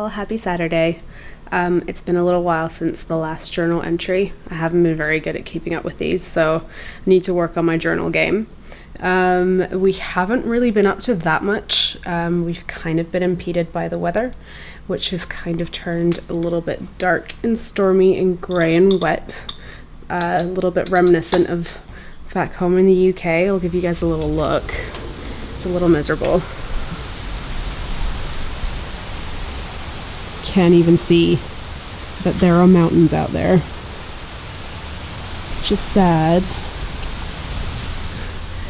y'all, happy Saturday. It's been a little while since the last journal entry. I haven't been very good at keeping up with these, so I need to work on my journal game. We haven't really been up to that much. We've kind of been impeded by the weather, which has kind of turned a little bit dark and stormy and grey and wet. A little bit reminiscent of back home in the UK. I'll give you guys a little look. It's a little miserable. Can't even see that there are mountains out there, which is sad.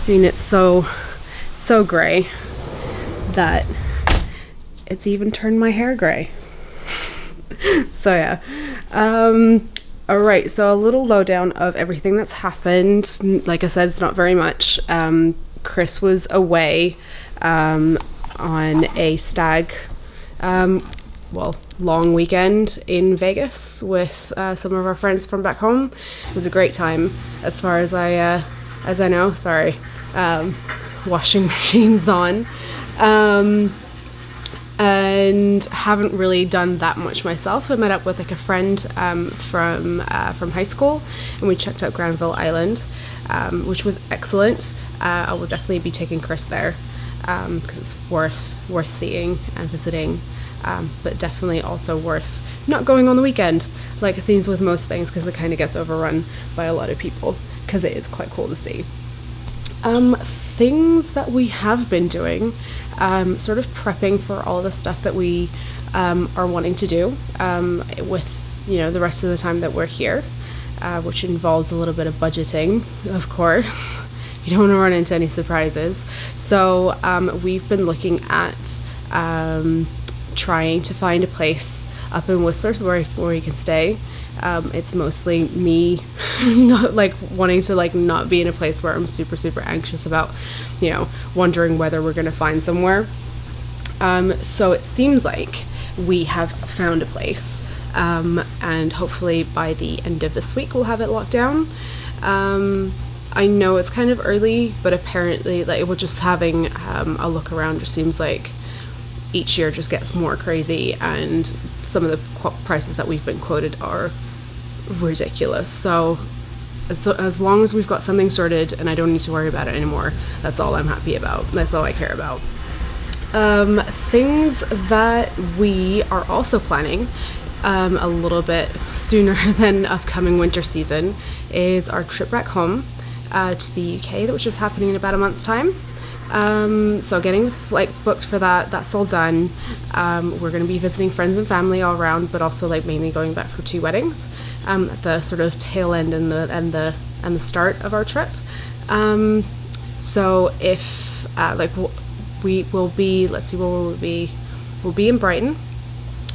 I mean, it's so gray that it's even turned my hair gray. So yeah. All right, so a little lowdown of everything that's happened. Like I said, it's not very much. Chris was away on a stag long weekend in Vegas with some of our friends from back home. It was a great time as far as I know. Sorry, washing machine's on. And haven't really done that much myself. I met up with like a friend from high school, and we checked out Granville Island, which was excellent. I will definitely be taking Chris there because it's worth seeing and visiting, but definitely also worth not going on the weekend, like it seems with most things, because it kind of gets overrun by a lot of people, because it is quite cool to see. Things that we have been doing, sort of prepping for all the stuff that we are wanting to do with the rest of the time that we're here, which involves a little bit of budgeting, of course. You don't want to run into any surprises. So we've been looking at trying to find a place up in Whistler where you can stay. It's mostly me not wanting to not be in a place where I'm super anxious about wondering whether we're going to find somewhere. So it seems like we have found a place, and hopefully by the end of this week we'll have it locked down. I know it's kind of early, but apparently we're just having a look around. Just seems like each year just gets more crazy, and some of the prices that we've been quoted are ridiculous. So as long as we've got something sorted and I don't need to worry about it anymore, that's all I'm happy about. That's all I care about. Things that we are also planning a little bit sooner than upcoming winter season is our trip back home to the UK, which is happening in about a month's time. So getting the flights booked for that's all done. We're going to be visiting friends and family all around, but also mainly going back for 2 weddings at the sort of tail end and the start of our trip. So if we will be, let's see, where will we be? We'll be in Brighton.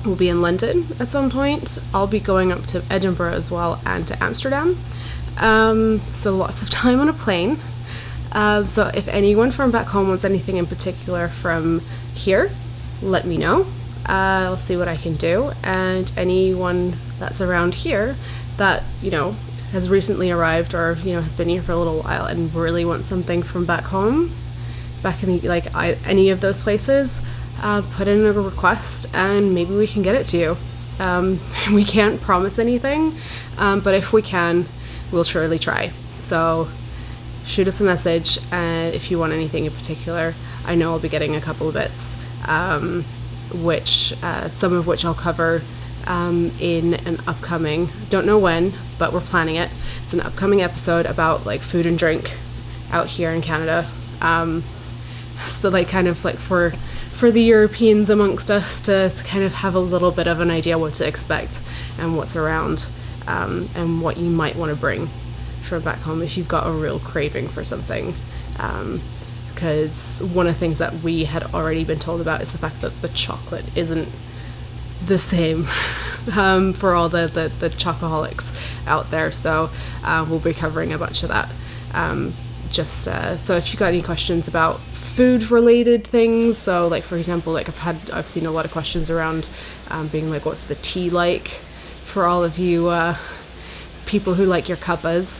We'll be in London at some point. I'll be going up to Edinburgh as well, and to Amsterdam. So lots of time on a plane. So if anyone from back home wants anything in particular from here, let me know. I'll see what I can do. And anyone that's around here that, has recently arrived or, has been here for a little while and really wants something from back home, back in the, any of those places, put in a request and maybe we can get it to you. We can't promise anything, but if we can, we'll surely try. So shoot us a message if you want anything in particular. I know I'll be getting a couple of bits, some of which I'll cover in an upcoming, don't know when, but we're planning it. It's an upcoming episode about food and drink out here in Canada. So kind of for the Europeans amongst us to kind of have a little bit of an idea what to expect and what's around, and what you might want to bring from back home if you've got a real craving for something, because one of the things that we had already been told about is the fact that the chocolate isn't the same for all the chocoholics out there. So we'll be covering a bunch of that, so if you got any questions about food related things, so for example, I've seen a lot of questions around being what's the tea like for all of you people who like your cuppas.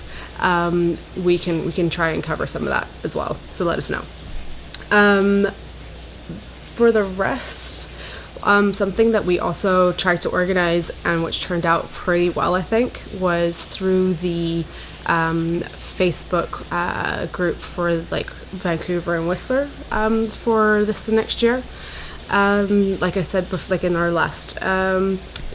We can try and cover some of that as well, so let us know. For the rest, Something that we also tried to organize, and which turned out pretty well, I think, was through the Facebook group for like Vancouver and Whistler for this next year. Like I said, like in our last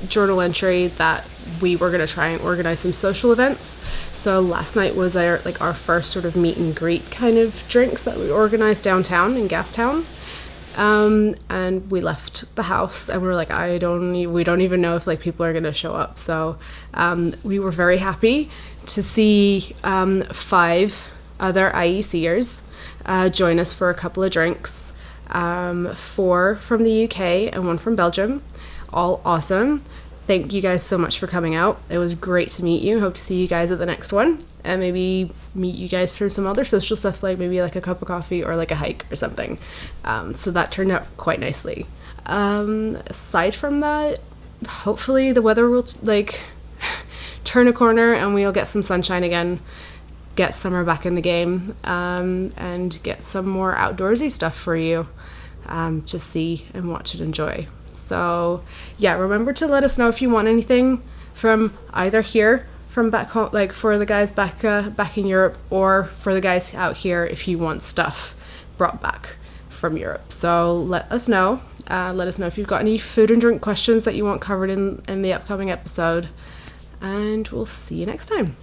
journal entry, that we were going to try and organize some social events. So last night was our first sort of meet and greet kind of drinks that we organized downtown in Gastown. And we left the house and we were like, we don't even know if like people are going to show up. So we were very happy to see 5 other IECers join us for a couple of drinks. 4 from the UK and 1 from Belgium. All awesome. Thank you guys so much for coming out. It was great to meet you. Hope to see you guys at the next one, and maybe meet you guys for some other social stuff, like maybe like a cup of coffee or like a hike or something. So that turned out quite nicely. Aside from that, hopefully the weather will like turn a corner and we'll get some sunshine again, get summer back in the game, and get some more outdoorsy stuff for you to see and watch and enjoy. So yeah, remember to let us know if you want anything from either here, from back home, like for the guys back in Europe, or for the guys out here if you want stuff brought back from Europe. So let us know. Let us know if you've got any food and drink questions that you want covered in the upcoming episode, and we'll see you next time.